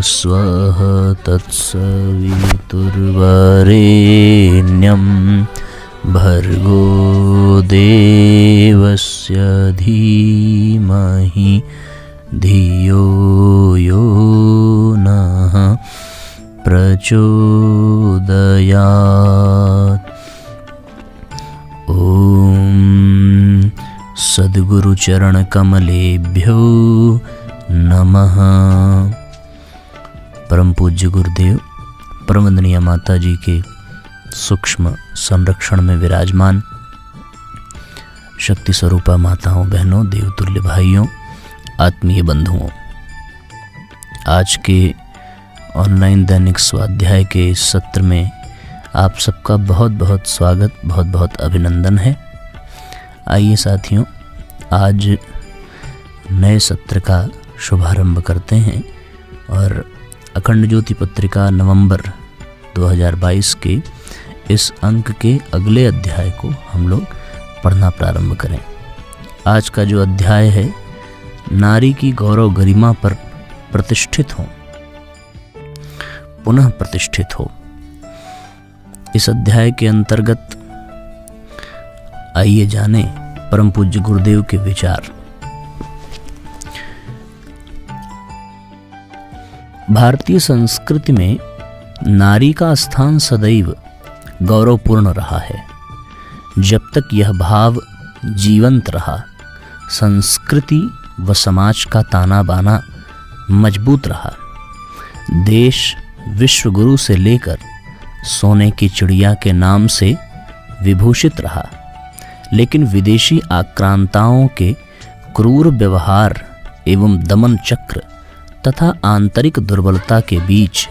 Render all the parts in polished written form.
स्वः तत्सवितुर्वरेण्यं भर्गो देवस्य धीमहि धियो यो नः प्रचोदयात्। ओम सद्गुरु चरण कमलेभ्यो नमः। परम पूज्य गुरुदेव परम वंदनीय माता जी के सूक्ष्म संरक्षण में विराजमान शक्ति स्वरूपा माताओं, बहनों, देवतुल्य भाइयों, आत्मीय बंधुओं, आज के ऑनलाइन दैनिक स्वाध्याय के इस सत्र में आप सबका बहुत बहुत स्वागत, बहुत बहुत अभिनंदन है। आइए साथियों, आज नए सत्र का शुभारंभ करते हैं और अखंड ज्योति पत्रिका नवंबर 2022 के इस अंक के अगले अध्याय को हम लोग पढ़ना प्रारंभ करें। आज का जो अध्याय है, नारी की गौरव गरिमा पर प्रतिष्ठित हो, पुनः प्रतिष्ठित हो। इस अध्याय के अंतर्गत आइए जाने परम पूज्य गुरुदेव के विचार। भारतीय संस्कृति में नारी का स्थान सदैव गौरवपूर्ण रहा है। जब तक यह भाव जीवंत रहा, संस्कृति व समाज का ताना बाना मजबूत रहा। देश विश्वगुरु से लेकर सोने की चिड़िया के नाम से विभूषित रहा, लेकिन विदेशी आक्रांताओं के क्रूर व्यवहार एवं दमन चक्र तथा आंतरिक दुर्बलता के बीच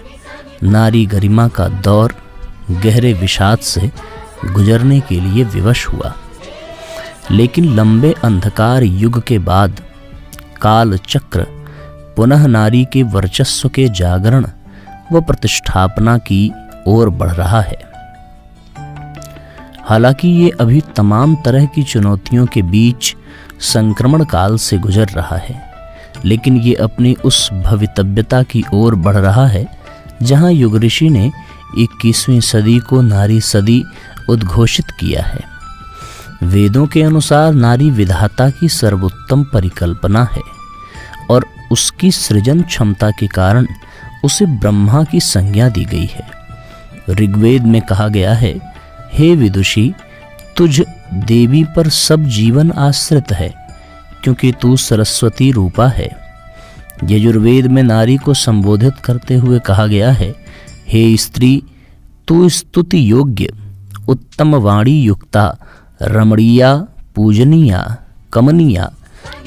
नारी गरिमा का दौर गहरे विषाद से गुजरने के लिए विवश हुआ। लेकिन लंबे अंधकार युग के बाद काल चक्र पुनः नारी के वर्चस्व के जागरण व प्रतिष्ठापना की ओर बढ़ रहा है। हालांकि ये अभी तमाम तरह की चुनौतियों के बीच संक्रमण काल से गुजर रहा है, लेकिन ये अपनी उस भवितव्यता की ओर बढ़ रहा है जहां युग ऋषि ने 21वीं सदी को नारी सदी उद्घोषित किया है। वेदों के अनुसार नारी विधाता की सर्वोत्तम परिकल्पना है और उसकी सृजन क्षमता के कारण उसे ब्रह्मा की संज्ञा दी गई है। ऋग्वेद में कहा गया है, हे विदुषी, तुझ देवी पर सब जीवन आश्रित है, क्योंकि तू सरस्वती रूपा है। यजुर्वेद में नारी को संबोधित करते हुए कहा गया है, हे स्त्री, तू स्तुति योग्य, उत्तम वाणी युक्ता, रमणीया, पूजनीया, कमनीया,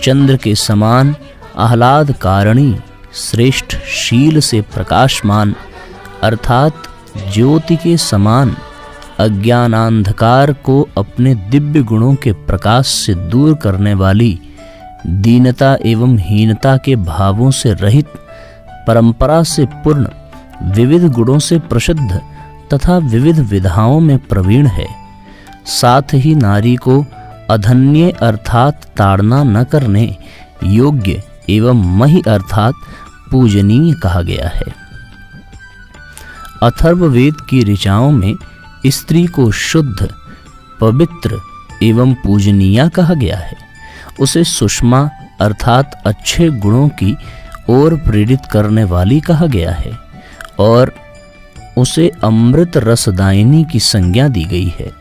चंद्र के समान आह्लाद कारिणी, श्रेष्ठ शील से प्रकाशमान, अर्थात ज्योति के समान अज्ञानांधकार को अपने दिव्य गुणों के प्रकाश से दूर करने वाली, दीनता एवं हीनता के भावों से रहित, परंपरा से पूर्ण, विविध गुणों से प्रसिद्ध तथा विविध विधाओं में प्रवीण है। साथ ही नारी को अधन्य अर्थात ताड़ना न करने योग्य एवं मही अर्थात पूजनीय कहा गया है। अथर्ववेद की ऋचाओं में स्त्री को शुद्ध, पवित्र एवं पूजनीय कहा गया है। उसे सुषमा अर्थात अच्छे गुणों की ओर प्रेरित करने वाली कहा गया है और उसे अमृत रसदायिनी की संज्ञा दी गई है।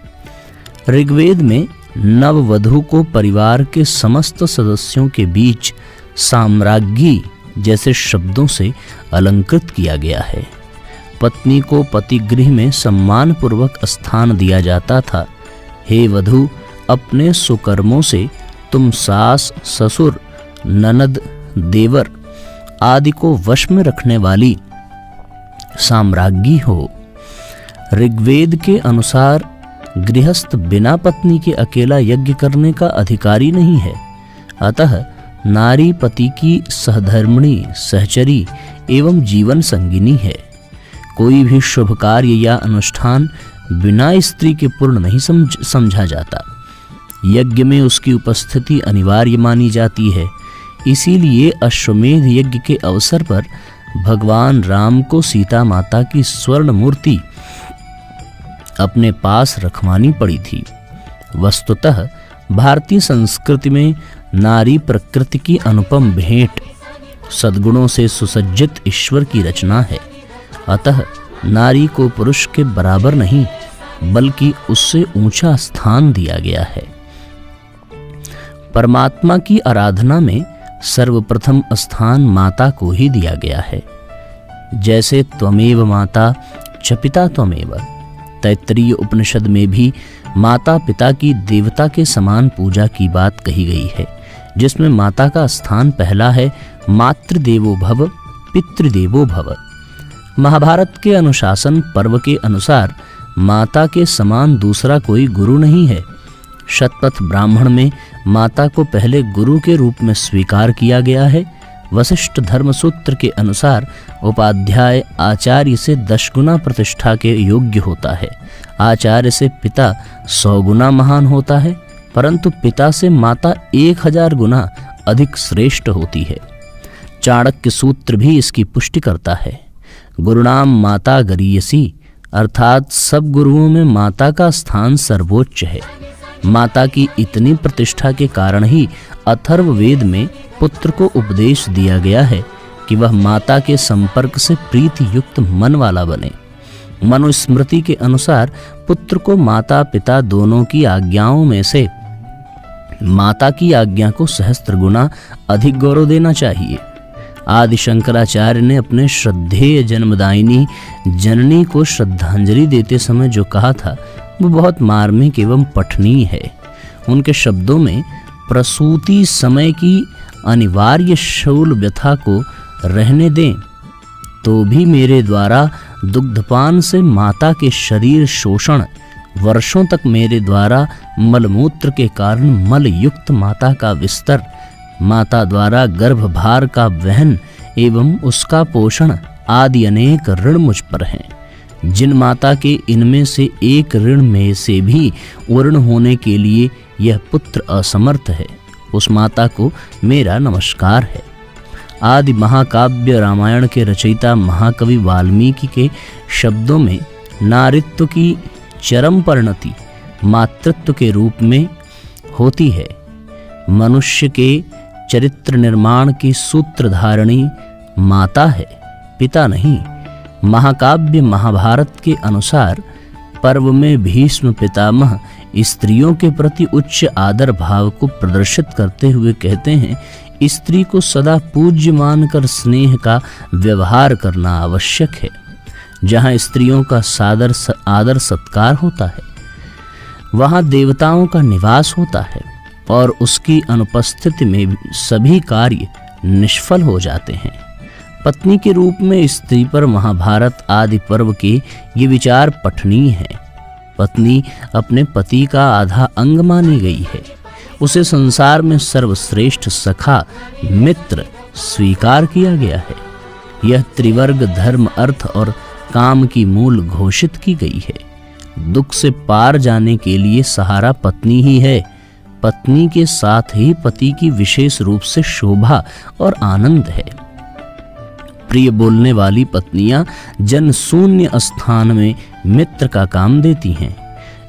ऋग्वेद में नववधू को परिवार के समस्त सदस्यों के बीच साम्राज्ञी जैसे शब्दों से अलंकृत किया गया है। पत्नी को पतिगृह में सम्मान पूर्वक स्थान दिया जाता था। हे वधू, अपने सुकर्मों से तुम सास, ससुर, ननद, देवर आदि को वश में रखने वाली साम्राज्ञी हो। ऋग्वेद के अनुसार गृहस्थ बिना पत्नी के अकेला यज्ञ करने का अधिकारी नहीं है। अतः नारी पति की सहधर्मिणी, सहचरी एवं जीवन संगिनी है। कोई भी शुभ कार्य या अनुष्ठान बिना स्त्री के पूर्ण नहीं समझा जाता। यज्ञ में उसकी उपस्थिति अनिवार्य मानी जाती है। इसीलिए अश्वमेध यज्ञ के अवसर पर भगवान राम को सीता माता की स्वर्ण मूर्ति अपने पास रखवानी पड़ी थी। वस्तुतः भारतीय संस्कृति में नारी प्रकृति की अनुपम भेंट, सद्गुणों से सुसज्जित ईश्वर की रचना है। अतः नारी को पुरुष के बराबर नहीं बल्कि उससे ऊंचा स्थान दिया गया है। परमात्मा की आराधना में सर्वप्रथम स्थान माता को ही दिया गया है। जैसे त्वमेव माता च पिता त्वमेव, तैत्तरीय उपनिषद में भी माता पिता की देवता के समान पूजा की बात कही गई है, जिसमें माता का स्थान पहला है। मातृदेवो भव पितृदेवो भव। महाभारत के अनुशासन पर्व के अनुसार माता के समान दूसरा कोई गुरु नहीं है। शतपथ ब्राह्मण में माता को पहले गुरु के रूप में स्वीकार किया गया है। वशिष्ठ धर्मसूत्र के अनुसार उपाध्याय आचार्य से 10 गुना प्रतिष्ठा के योग्य होता है। आचार्य से पिता 100 गुना महान होता है, परंतु पिता से माता 1000 गुना अधिक श्रेष्ठ होती है। चाणक्य सूत्र भी इसकी पुष्टि करता है। गुरुणाम माता गरीयसी, अर्थात सब गुरुओं में माता का स्थान सर्वोच्च है। माता की इतनी प्रतिष्ठा के कारण ही अथर्ववेद में पुत्र को उपदेश दिया गया है कि वह माता के संपर्क से प्रीति युक्त मन वाला बने। मनुस्मृति के अनुसार पुत्र को माता पिता दोनों की आज्ञाओं में से माता की आज्ञा को सहस्त्र गुना अधिक गौरव देना चाहिए। आदि शंकराचार्य ने अपने श्रद्धेय जन्मदायिनी जननी को श्रद्धांजलि देते समय जो कहा था वो बहुत मार्मिक एवं पठनीय है। उनके शब्दों में प्रसूति समय की अनिवार्य शूल व्यथा को रहने दें तो भी मेरे द्वारा दुग्धपान से माता के शरीर शोषण, वर्षों तक मेरे द्वारा मलमूत्र के कारण मल युक्त माता का विस्तर, माता द्वारा गर्भभार का वहन एवं उसका पोषण आदि अनेक ऋण मुझ पर हैं। जिन माता के इनमें से एक ऋण में से भी उर्ण होने के लिए यह पुत्र असमर्थ है, उस माता को मेरा नमस्कार है। आदि महाकाव्य रामायण के रचयिता महाकवि वाल्मीकि के शब्दों में नारित्व की चरम परिणति मातृत्व के रूप में होती है। मनुष्य के चरित्र निर्माण की सूत्रधारिणी माता है, पिता नहीं। महाकाव्य महाभारत के अनुसार पर्व में भीष्म पितामह स्त्रियों के प्रति उच्च आदर भाव को प्रदर्शित करते हुए कहते हैं, स्त्री को सदा पूज्य मानकर स्नेह का व्यवहार करना आवश्यक है। जहाँ स्त्रियों का आदर सत्कार होता है वहाँ देवताओं का निवास होता है और उसकी अनुपस्थिति में सभी कार्य निष्फल हो जाते हैं। पत्नी के रूप में स्त्री पर महाभारत आदि पर्व के ये विचार पठनीय है। पत्नी अपने पति का आधा अंग मानी गई है। उसे संसार में सर्वश्रेष्ठ सखा मित्र स्वीकार किया गया है। यह त्रिवर्ग धर्म अर्थ और काम की मूल घोषित की गई है। दुख से पार जाने के लिए सहारा पत्नी ही है। पत्नी के साथ ही पति की विशेष रूप से शोभा और आनंद है। प्रिय बोलने वाली पत्नियां जन शून्य स्थान में मित्र का काम देती हैं।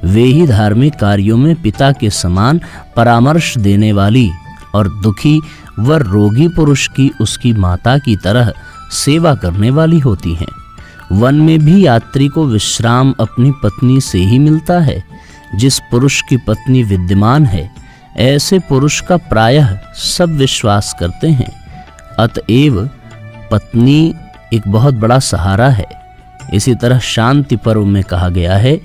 वे ही धार्मिक कार्यों में पिता के समान परामर्श देने वाली और दुखी व रोगी पुरुष की उसकी माता की तरह सेवा करने वाली होती हैं। वन में भी यात्री को विश्राम अपनी पत्नी से ही मिलता है। जिस पुरुष की पत्नी विद्यमान है ऐसे पुरुष का प्रायः सब विश्वास करते हैं। अतएव पत्नी एक बहुत बड़ा सहारा है। इसी तरह शांति पर्व में कहा गया है,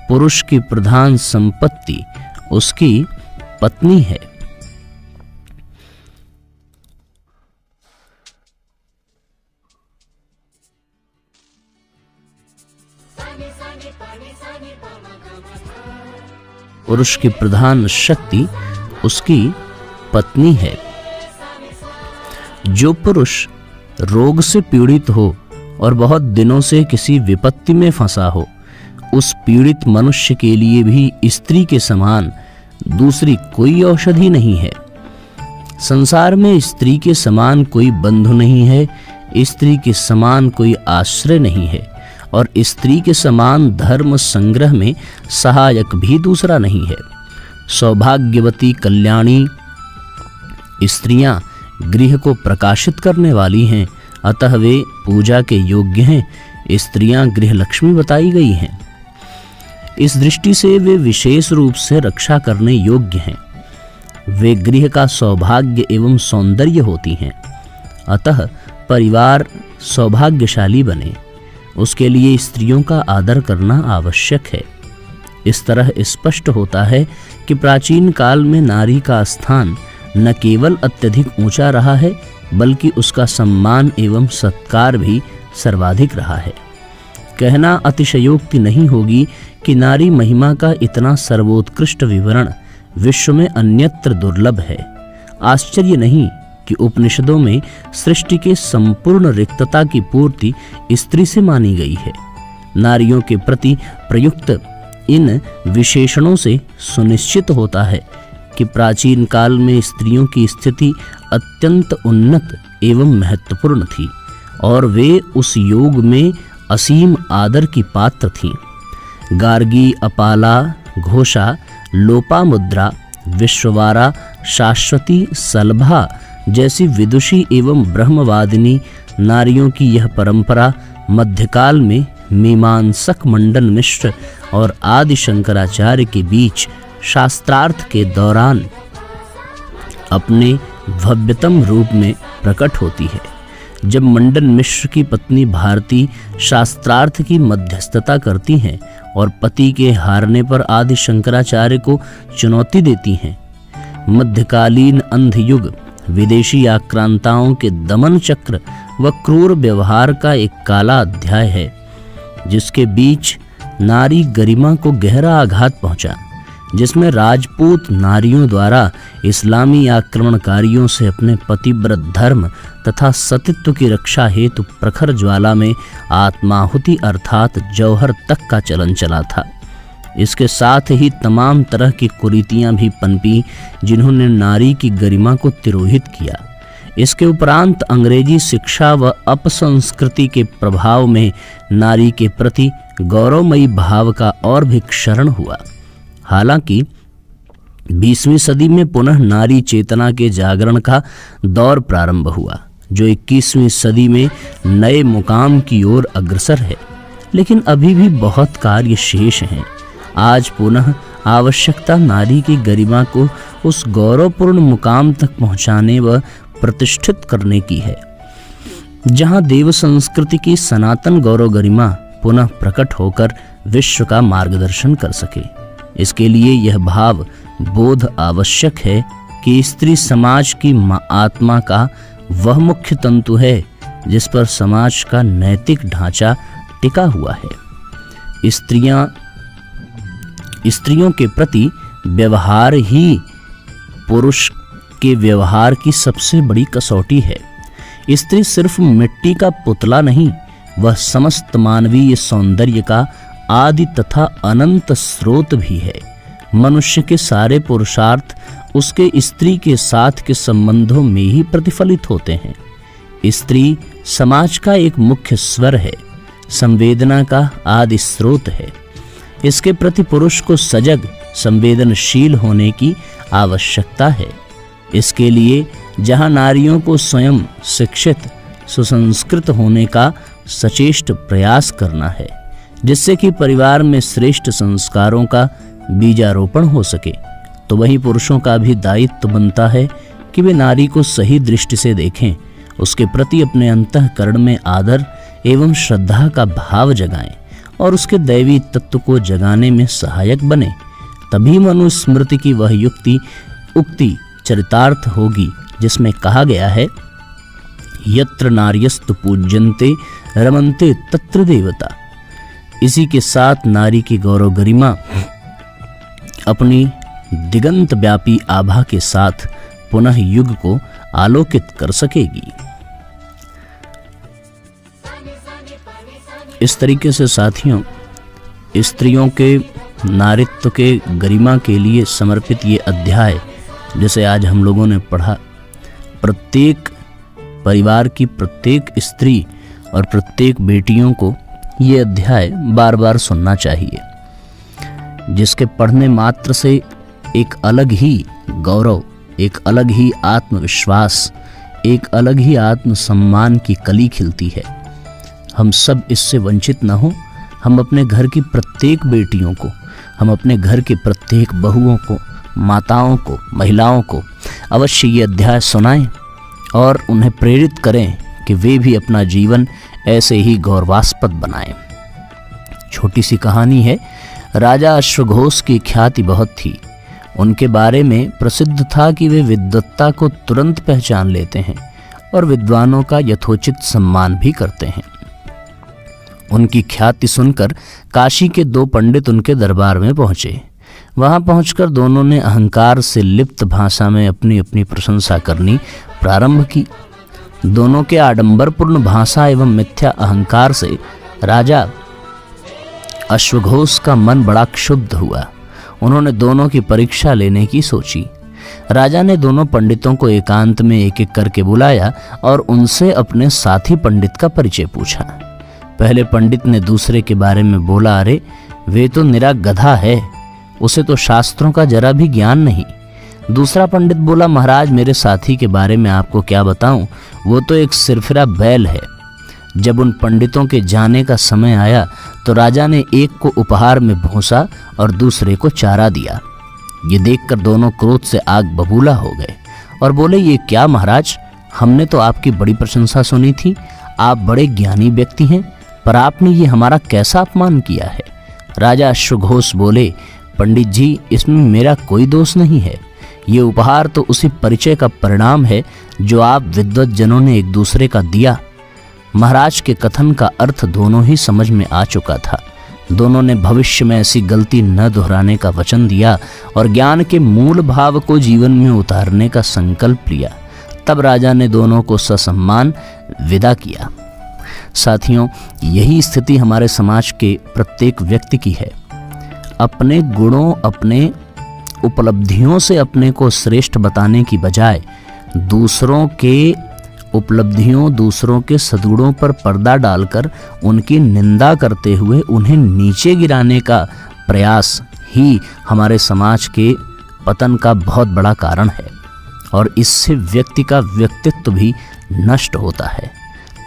पुरुष की प्रधान संपत्ति उसकी पत्नी है। पुरुष की प्रधान शक्ति उसकी पत्नी है। जो पुरुष रोग से पीड़ित हो और बहुत दिनों से किसी विपत्ति में फंसा हो, उस पीड़ित मनुष्य के लिए भी स्त्री के समान दूसरी कोई औषधि नहीं है। संसार में स्त्री के समान कोई बंधु नहीं है। स्त्री के समान कोई आश्रय नहीं है और स्त्री के समान धर्म संग्रह में सहायक भी दूसरा नहीं है। सौभाग्यवती कल्याणी स्त्रियां गृह को प्रकाशित करने वाली हैं, अतः वे पूजा के योग्य हैं। स्त्रियां गृह लक्ष्मी बताई गई हैं। इस दृष्टि से वे विशेष रूप से रक्षा करने योग्य हैं। वे गृह का सौभाग्य एवं सौंदर्य होती हैं। अतः परिवार सौभाग्यशाली बने, उसके लिए स्त्रियों का आदर करना आवश्यक है। इस तरह स्पष्ट होता है कि प्राचीन काल में नारी का स्थान न केवल अत्यधिक ऊंचा रहा है, बल्कि उसका सम्मान एवं सत्कार भी सर्वाधिक रहा है। कहना अतिशयोक्ति नहीं होगी कि नारी महिमा का इतना सर्वोत्कृष्ट विवरण विश्व में अन्यत्र दुर्लभ है। आश्चर्य नहीं कि उपनिषदों में सृष्टि के संपूर्ण रिक्तता की पूर्ति स्त्री से मानी गई है। नारियों के प्रति प्रयुक्त इन विशेषणों से सुनिश्चित होता है कि प्राचीन काल में स्त्रियों की स्थिति अत्यंत उन्नत एवं महत्वपूर्ण थी और वे उस योग में असीम आदर की पात्र थीं। गार्गी, अपाला, घोषा, लोपामुद्रा, विश्ववारा, शाश्वती, सलभा जैसी विदुषी एवं ब्रह्मवादिनी नारियों की यह परंपरा मध्यकाल में मीमांसक मंडन मिश्र और आदि शंकराचार्य के बीच शास्त्रार्थ के दौरान अपने भव्यतम रूप में प्रकट होती है। जब मंडन मिश्र की पत्नी भारती शास्त्रार्थ की मध्यस्थता करती हैं और पति के हारने पर आदि शंकराचार्य को चुनौती देती हैं। मध्यकालीन अंधयुग विदेशी आक्रांताओं के दमन चक्र व क्रूर व्यवहार का एक काला अध्याय है, जिसके बीच नारी गरिमा को गहरा आघात पहुंचा, जिसमें राजपूत नारियों द्वारा इस्लामी आक्रमणकारियों से अपने पतिव्रत धर्म तथा सतीत्व की रक्षा हेतु प्रखर ज्वाला में आत्माहुति अर्थात जौहर तक का चलन चला था। इसके साथ ही तमाम तरह की कुरीतियां भी पनपी, जिन्होंने नारी की गरिमा को तिरोहित किया। इसके उपरांत अंग्रेजी शिक्षा व अपसंस्कृति के प्रभाव में नारी के प्रति गौरवमयी भाव का और भी क्षरण हुआ। हालांकि 20वीं सदी में पुनः नारी चेतना के जागरण का दौर प्रारंभ हुआ, जो 21वीं सदी में नए मुकाम की ओर अग्रसर है, लेकिन अभी भी बहुत कार्य शेष हैं। आज पुनः आवश्यकता नारी की गरिमा को उस गौरवपूर्ण मुकाम तक पहुंचाने व प्रतिष्ठित करने की है, जहां देव संस्कृति की सनातन गौरव गरिमा पुनः प्रकट होकर विश्व का मार्गदर्शन कर सके। इसके लिए यह भाव बोध आवश्यक है कि स्त्री समाज की आत्मा का वह मुख्य तंतु है जिस पर समाज का नैतिक ढांचा टिका हुआ है। स्त्रियों के प्रति व्यवहार ही पुरुष के व्यवहार की सबसे बड़ी कसौटी है। स्त्री सिर्फ मिट्टी का पुतला नहीं, वह समस्त मानवीय सौंदर्य का आदि तथा अनंत स्रोत भी है। मनुष्य के सारे पुरुषार्थ उसके स्त्री के साथ के संबंधों में ही प्रतिफलित होते हैं। स्त्री समाज का एक मुख्य स्वर है, संवेदना का आदि स्रोत है। इसके प्रति पुरुष को सजग, संवेदनशील होने की आवश्यकता है। इसके लिए जहां नारियों को स्वयं शिक्षित, सुसंस्कृत होने का सचेष्ट प्रयास करना है, जिससे कि परिवार में श्रेष्ठ संस्कारों का बीजारोपण हो सके, तो वहीं पुरुषों का भी दायित्व बनता है कि वे नारी को सही दृष्टि से देखें, उसके प्रति अपने अंतःकरण में आदर एवं श्रद्धा का भाव जगाएं और उसके दैवी तत्व को जगाने में सहायक बने। तभी मनुस्मृति की वह उक्ति चरितार्थ होगी जिसमें कहा गया है, यत्र नार्यस्तु पूज्यन्ते रमन्ते तत्र देवता। इसी के साथ नारी की गौरव गरिमा अपनी दिगंत व्यापी आभा के साथ पुनः युग को आलोकित कर सकेगी। इस तरीके से साथियों, स्त्रियों के नारित्व के गरिमा के लिए समर्पित ये अध्याय, जैसे आज हम लोगों ने पढ़ा, प्रत्येक परिवार की प्रत्येक स्त्री और प्रत्येक बेटियों को ये अध्याय बार बार सुनना चाहिए, जिसके पढ़ने मात्र से एक अलग ही गौरव, एक अलग ही आत्मविश्वास, एक अलग ही आत्मसम्मान की कली खिलती है। हम सब इससे वंचित न हो। हम अपने घर की प्रत्येक बेटियों को, हम अपने घर के प्रत्येक बहुओं को, माताओं को, महिलाओं को अवश्य ये अध्याय सुनाएं और उन्हें प्रेरित करें कि वे भी अपना जीवन ऐसे ही गौरवास्पद बनाएं। छोटी सी कहानी है। राजा अश्वघोष की ख्याति बहुत थी। उनके बारे में प्रसिद्ध था कि वे विद्वत्ता को तुरंत पहचान लेते हैं और विद्वानों का यथोचित सम्मान भी करते हैं। उनकी ख्याति सुनकर काशी के 2 पंडित उनके दरबार में पहुंचे। वहां पहुंचकर दोनों ने अहंकार से लिप्त भाषा में अपनी अपनी प्रशंसा करनी प्रारंभ की। दोनों के आडंबरपूर्ण भाषा एवं मिथ्या अहंकार से राजा अश्वघोष का मन बड़ा क्षुब्ध हुआ। उन्होंने दोनों की परीक्षा लेने की सोची। राजा ने दोनों पंडितों को एकांत में एक एक करके बुलाया और उनसे अपने साथी पंडित का परिचय पूछा। पहले पंडित ने दूसरे के बारे में बोला, अरे वे तो निरा गधा है, उसे तो शास्त्रों का जरा भी ज्ञान नहीं। दूसरा पंडित बोला, महाराज मेरे साथी के बारे में आपको क्या बताऊं, वो तो एक सिरफिरा बैल है। जब उन पंडितों के जाने का समय आया तो राजा ने एक को उपहार में भूसा और दूसरे को चारा दिया। ये देखकर दोनों क्रोध से आग बबूला हो गए और बोले, ये क्या महाराज, हमने तो आपकी बड़ी प्रशंसा सुनी थी, आप बड़े ज्ञानी व्यक्ति हैं, पर आपने ये हमारा कैसा अपमान किया है। राजा अश्वघोष बोले, पंडित जी इसमें मेरा कोई दोष नहीं है। ये उपहार तो उसी परिचय का परिणाम है जो आप विद्वत जनों ने एक दूसरे का दिया। महाराज के कथन का अर्थ दोनों ही समझ में आ चुका था। दोनों ने भविष्य में ऐसी गलती न दोहराने का वचन दिया और ज्ञान के मूल भाव को जीवन में उतारने का संकल्प लिया। तब राजा ने दोनों को ससम्मान विदा किया। साथियों, यही स्थिति हमारे समाज के प्रत्येक व्यक्ति की है। अपने गुणों, अपने उपलब्धियों से अपने को श्रेष्ठ बताने की बजाय दूसरों के उपलब्धियों, दूसरों के सद्गुणों पर पर्दा डालकर उनकी निंदा करते हुए उन्हें नीचे गिराने का प्रयास ही हमारे समाज के पतन का बहुत बड़ा कारण है और इससे व्यक्ति का व्यक्तित्व भी नष्ट होता है।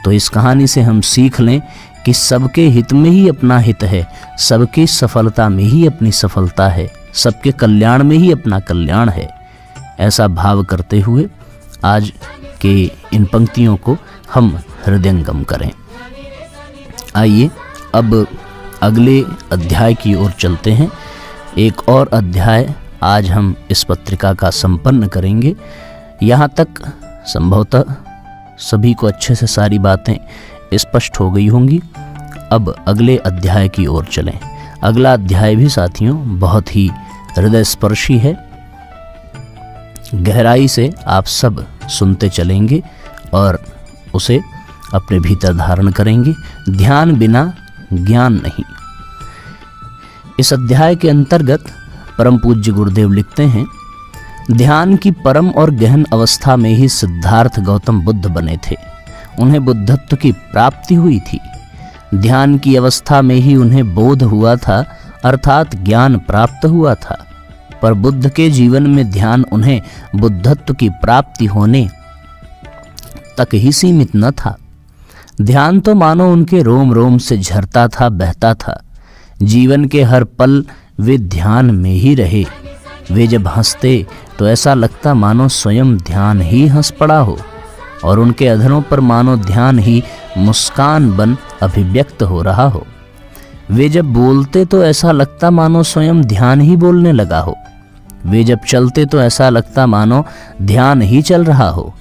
तो इस कहानी से हम सीख लें कि सबके हित में ही अपना हित है, सबकी सफलता में ही अपनी सफलता है, सबके कल्याण में ही अपना कल्याण है। ऐसा भाव करते हुए आज के इन पंक्तियों को हम हृदयंगम करें। आइए अब अगले अध्याय की ओर चलते हैं। एक और अध्याय आज हम इस पत्रिका का संपन्न करेंगे। यहाँ तक संभवतः सभी को अच्छे से सारी बातें स्पष्ट हो गई होंगी। अब अगले अध्याय की ओर चलें। अगला अध्याय भी साथियों बहुत ही हृदयस्पर्शी है। गहराई से आप सब सुनते चलेंगे और उसे अपने भीतर धारण करेंगे। ध्यान बिना ज्ञान नहीं। इस अध्याय के अंतर्गत परम पूज्य गुरुदेव लिखते हैं, ध्यान की परम और गहन अवस्था में ही सिद्धार्थ गौतम बुद्ध बने थे। उन्हें बुद्धत्व की प्राप्ति हुई थी। ध्यान की अवस्था में ही उन्हें बोध हुआ था, अर्थात ज्ञान प्राप्त हुआ था। पर बुद्ध के जीवन में ध्यान उन्हें बुद्धत्व की प्राप्ति होने तक ही सीमित न था। ध्यान तो मानो उनके रोम रोम से झरता था, बहता था। जीवन के हर पल वे ध्यान में ही रहे। वे जब हंसते तो ऐसा लगता मानो स्वयं ध्यान ही हंस पड़ा हो और उनके अधरों पर मानो ध्यान ही मुस्कान बन अभिव्यक्त हो रहा हो। वे जब बोलते तो ऐसा लगता मानो स्वयं ध्यान ही बोलने लगा हो। वे जब चलते तो ऐसा लगता मानो ध्यान ही चल रहा हो।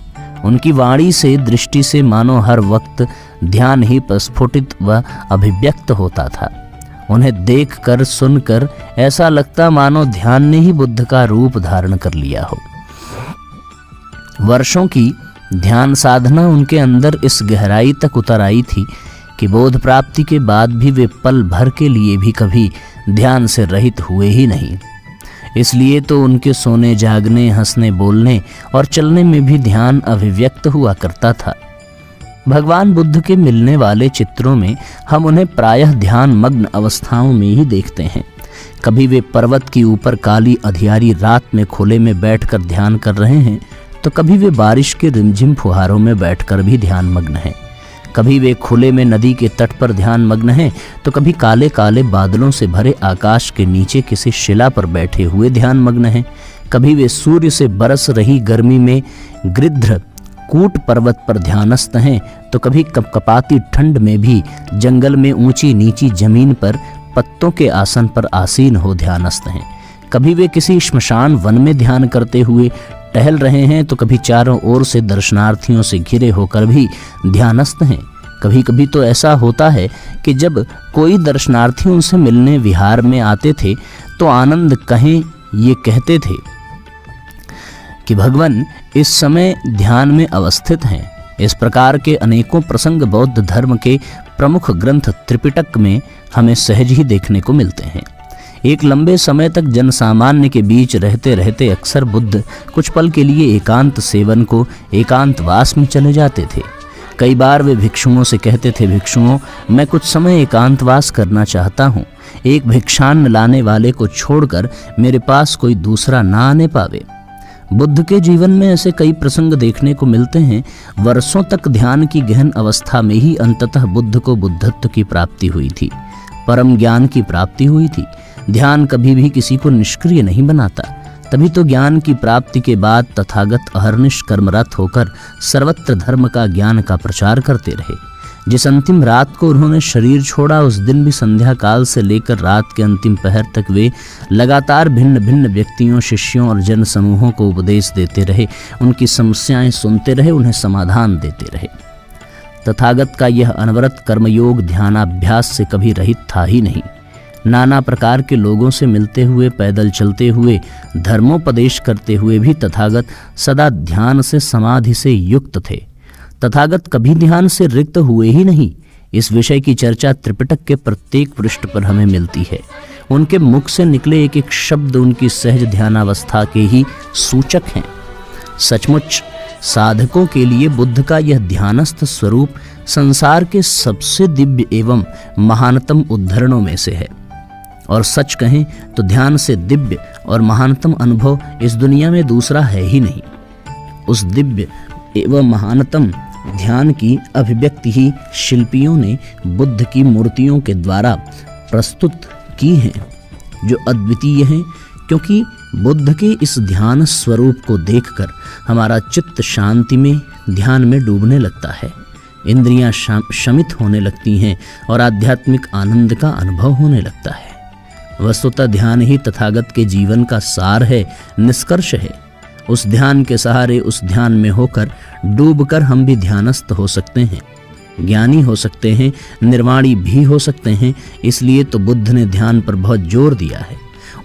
उनकी वाणी से, दृष्टि से मानो हर वक्त ध्यान ही प्रस्फुटित व अभिव्यक्त होता था। उन्हें देखकर, सुनकर ऐसा लगता मानो ध्यान ने ही बुद्ध का रूप धारण कर लिया हो। वर्षों की ध्यान साधना उनके अंदर इस गहराई तक उतर आई थी कि बोध प्राप्ति के बाद भी वे पल भर के लिए भी कभी ध्यान से रहित हुए ही नहीं। इसलिए तो उनके सोने जागने, हंसने बोलने और चलने में भी ध्यान अभिव्यक्त हुआ करता था। भगवान बुद्ध के मिलने वाले चित्रों में हम उन्हें प्रायः ध्यान मग्न अवस्थाओं में ही देखते हैं। कभी वे पर्वत के ऊपर काली अंधियारी रात में खुले में बैठकर ध्यान कर रहे हैं, तो कभी वे बारिश के रिमझिम फुहारों में बैठकर भी ध्यान मग्न हैं। कभी वे खुले में नदी के तट पर ध्यान मग्न हैं, तो कभी काले काले बादलों से भरे आकाश के नीचे किसी शिला पर बैठे हुए ध्यान मग्न हैं। कभी वे सूर्य से बरस रही गर्मी में गृध्र कूट पर्वत पर ध्यानस्थ हैं, तो कभी कपकपाती ठंड में भी जंगल में ऊंची नीची जमीन पर पत्तों के आसन पर आसीन हो ध्यानस्थ हैं। कभी वे किसी श्मशान वन में ध्यान करते हुए टहल रहे हैं, तो कभी चारों ओर से दर्शनार्थियों से घिरे होकर भी ध्यानस्थ हैं। कभी कभी तो ऐसा होता है कि जब कोई दर्शनार्थी उनसे मिलने विहार में आते थे, तो आनंद कहें ये कहते थे कि भगवान इस समय ध्यान में अवस्थित हैं। इस प्रकार के अनेकों प्रसंग बौद्ध धर्म के प्रमुख ग्रंथ त्रिपिटक में हमें सहज ही देखने को मिलते हैं। एक लंबे समय तक जनसामान्य के बीच रहते रहते अक्सर बुद्ध कुछ पल के लिए एकांत सेवन को एकांतवास में चले जाते थे। कई बार वे भिक्षुओं से कहते थे, भिक्षुओं, मैं कुछ समय एकांतवास करना चाहता हूँ। एक भिक्षान्न लाने वाले को छोड़कर मेरे पास कोई दूसरा ना आने पावे। बुद्ध के जीवन में ऐसे कई प्रसंग देखने को मिलते हैं। वर्षों तक ध्यान की गहन अवस्था में ही अंततः बुद्ध को बुद्धत्व की प्राप्ति हुई थी, परम ज्ञान की प्राप्ति हुई थी। ध्यान कभी भी किसी को निष्क्रिय नहीं बनाता। तभी तो ज्ञान की प्राप्ति के बाद तथागत अहर्निश कर्मरत होकर सर्वत्र धर्म का ज्ञान का प्रचार करते रहे। जिस अंतिम रात को उन्होंने शरीर छोड़ा, उस दिन भी संध्या काल से लेकर रात के अंतिम पहर तक वे लगातार भिन्न भिन्न व्यक्तियों, शिष्यों और जन समूहों को उपदेश देते रहे, उनकी समस्याएं सुनते रहे, उन्हें समाधान देते रहे। तथागत का यह अनवरत कर्मयोग ध्यानाभ्यास से कभी रहित था ही नहीं। नाना प्रकार के लोगों से मिलते हुए, पैदल चलते हुए, धर्मोपदेश करते हुए भी तथागत सदा ध्यान से, समाधि से युक्त थे। तथागत कभी ध्यान से रिक्त हुए ही नहीं। इस विषय की चर्चा त्रिपिटक के प्रत्येक पृष्ठ पर हमें मिलती है। उनके मुख से निकले एक एक शब्द उनकी सहज ध्यानावस्था के ही सूचक हैं। सचमुच साधकों के लिए बुद्ध का यह ध्यानस्थ स्वरूप संसार के सबसे दिव्य एवं महानतम उद्धरणों में से है। और सच कहें तो ध्यान से दिव्य और महानतम अनुभव इस दुनिया में दूसरा है ही नहीं। उस दिव्य एवं महानतम ध्यान की अभिव्यक्ति ही शिल्पियों ने बुद्ध की मूर्तियों के द्वारा प्रस्तुत की है, जो अद्वितीय हैं। क्योंकि बुद्ध के इस ध्यान स्वरूप को देखकर हमारा चित्त शांति में, ध्यान में डूबने लगता है, इंद्रियां शमित होने लगती हैं और आध्यात्मिक आनंद का अनुभव होने लगता है। वस्तुतः ध्यान ही तथागत के जीवन का सार है, निष्कर्ष है। उस ध्यान के सहारे, उस ध्यान में होकर डूबकर हम भी ध्यानस्थ हो सकते हैं, ज्ञानी हो सकते हैं, निर्वाणी भी हो सकते हैं। इसलिए तो बुद्ध ने ध्यान पर बहुत जोर दिया है।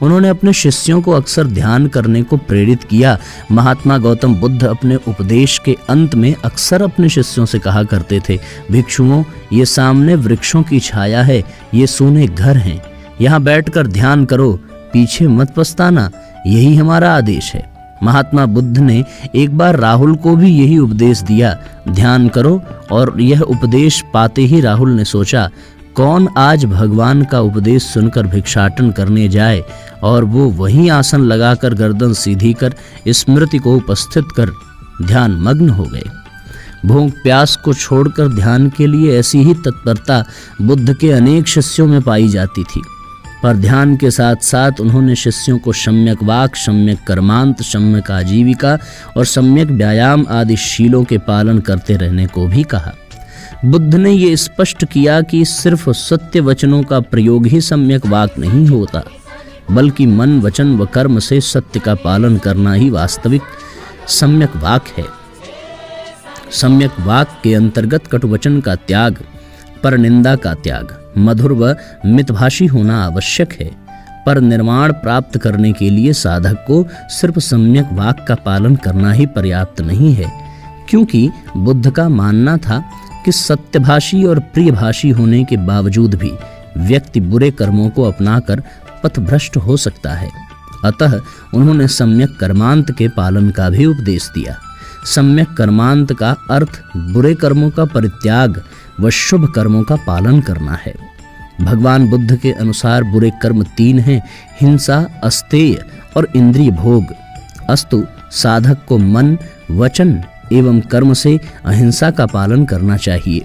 उन्होंने अपने शिष्यों को अक्सर ध्यान करने को प्रेरित किया। महात्मा गौतम बुद्ध अपने उपदेश के अंत में अक्सर अपने शिष्यों से कहा करते थे, भिक्षुओं, ये सामने वृक्षों की छाया है, ये सोने घर हैं, यहाँ बैठकर ध्यान करो, पीछे मत पछताना, यही हमारा आदेश है। महात्मा बुद्ध ने एक बार राहुल को भी यही उपदेश दिया, ध्यान करो। और यह उपदेश पाते ही राहुल ने सोचा, कौन आज भगवान का उपदेश सुनकर भिक्षाटन करने जाए। और वो वही आसन लगाकर गर्दन सीधी कर स्मृति को उपस्थित कर ध्यान मग्न हो गए। भूख प्यास को छोड़कर ध्यान के लिए ऐसी ही तत्परता बुद्ध के अनेक शिष्यों में पाई जाती थी। पर ध्यान के साथ साथ उन्होंने शिष्यों को सम्यक वाक, सम्यक कर्मांत, सम्यक आजीविका और सम्यक व्यायाम आदि शीलों के पालन करते रहने को भी कहा। बुद्ध ने ये स्पष्ट किया कि सिर्फ सत्य वचनों का प्रयोग ही सम्यक वाक नहीं होता, बल्कि मन, वचन व कर्म से सत्य का पालन करना ही वास्तविक सम्यक वाक है। सम्यक वाक के अंतर्गत कटुवचन का त्याग, पर निंदा का त्याग, मधुर व मितभाषी होना आवश्यक है। पर निर्माण प्राप्त करने के लिए साधक को सिर्फ सम्यक वाक का पालन करना ही पर्याप्त नहीं है, क्योंकि बुद्ध का मानना था कि सत्यभाषी और प्रियभाषी होने के बावजूद भी व्यक्ति बुरे कर्मों को अपनाकर पथभ्रष्ट हो सकता है। अतः उन्होंने सम्यक कर्मांत के पालन का भी उपदेश दिया। सम्यक कर्मांत का अर्थ बुरे कर्मों का परित्याग व शुभ कर्मों का पालन करना है। भगवान बुद्ध के अनुसार बुरे कर्म 3 हैं: हिंसा, अस्तेय और इंद्रिय भोग। अस्तु साधक को मन, वचन एवं कर्म से अहिंसा का पालन करना चाहिए।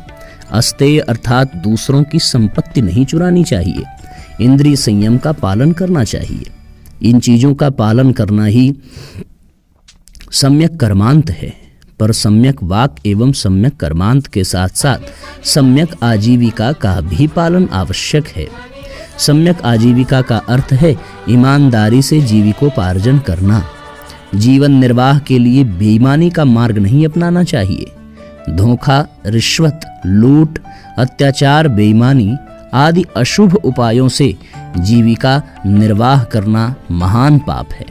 अस्तेय अर्थात दूसरों की संपत्ति नहीं चुरानी चाहिए। इंद्रिय संयम का पालन करना चाहिए। इन चीजों का पालन करना ही सम्यक कर्मांत है। पर सम्यक वाक एवं सम्यक कर्मांत के साथ साथ सम्यक आजीविका का भी पालन आवश्यक है। सम्यक आजीविका का अर्थ है ईमानदारी से जीविकोपार्जन करना। जीवन निर्वाह के लिए बेईमानी का मार्ग नहीं अपनाना चाहिए। धोखा, रिश्वत, लूट, अत्याचार, बेईमानी आदि अशुभ उपायों से जीविका निर्वाह करना महान पाप है।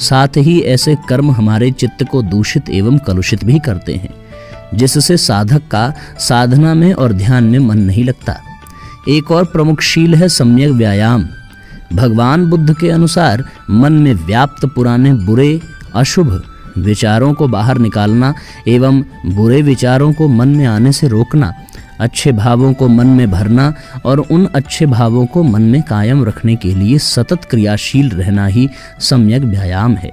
साथ ही ऐसे कर्म हमारे चित्त को दूषित एवं कलुषित भी करते हैं, जिससे साधक का साधना में और ध्यान में मन नहीं लगता। एक और प्रमुख शील है सम्यक व्यायाम। भगवान बुद्ध के अनुसार मन में व्याप्त पुराने बुरे अशुभ विचारों को बाहर निकालना एवं बुरे विचारों को मन में आने से रोकना, अच्छे भावों को मन में भरना और उन अच्छे भावों को मन में कायम रखने के लिए सतत क्रियाशील रहना ही सम्यक व्यायाम है।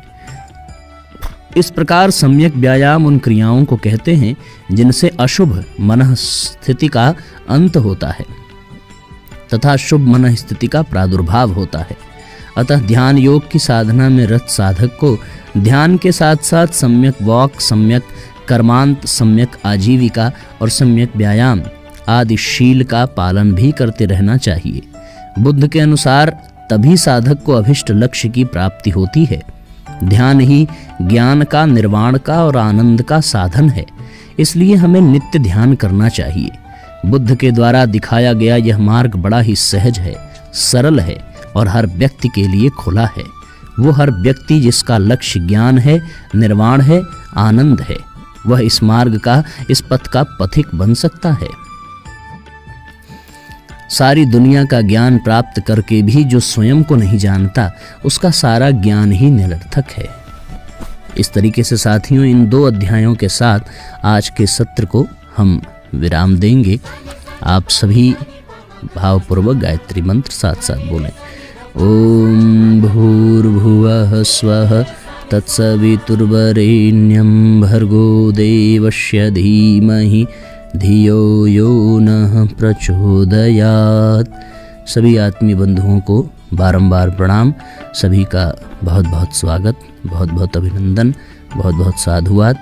इस प्रकार सम्यक व्यायाम उन क्रियाओं को कहते हैं जिनसे अशुभ मनः स्थिति का अंत होता है तथा शुभ मनः स्थिति का प्रादुर्भाव होता है। अतः ध्यान योग की साधना में रत साधक को ध्यान के साथ साथ सम्यक वाक, सम्यक कर्मांत, सम्यक आजीविका और सम्यक व्यायाम आदि शील का पालन भी करते रहना चाहिए। बुद्ध के अनुसार तभी साधक को अभिष्ट लक्ष्य की प्राप्ति होती है। ध्यान ही ज्ञान का, निर्वाण का और आनंद का साधन है। इसलिए हमें नित्य ध्यान करना चाहिए। बुद्ध के द्वारा दिखाया गया यह मार्ग बड़ा ही सहज है, सरल है और हर व्यक्ति के लिए खुला है। वो हर व्यक्ति जिसका लक्ष्य ज्ञान है, निर्वाण है, आनंद है, वह इस मार्ग का, इस पथ का पथिक बन सकता है। सारी दुनिया का ज्ञान प्राप्त करके भी जो स्वयं को नहीं जानता, उसका सारा ज्ञान ही निरर्थक है। इस तरीके से साथियों, इन 2 अध्यायों के साथ आज के सत्र को हम विराम देंगे। आप सभी भावपूर्वक गायत्री मंत्र साथ साथ बोलें। ओम भूर्भुवः स्वः तत्सवितुर्वरेण्यं भर्गो देवस्य धीमहि धियो यो नः प्रचोदयात्। सभी आत्मीय बंधुओं को बारंबार प्रणाम। सभी का बहुत बहुत स्वागत, बहुत बहुत अभिनंदन, बहुत बहुत साधुवाद।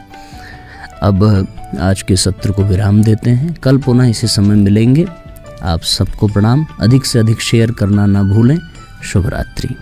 अब आज के सत्र को विराम देते हैं। कल पुनः इसी समय मिलेंगे। आप सबको प्रणाम। अधिक से अधिक शेयर करना ना भूलें। शुभ रात्रि।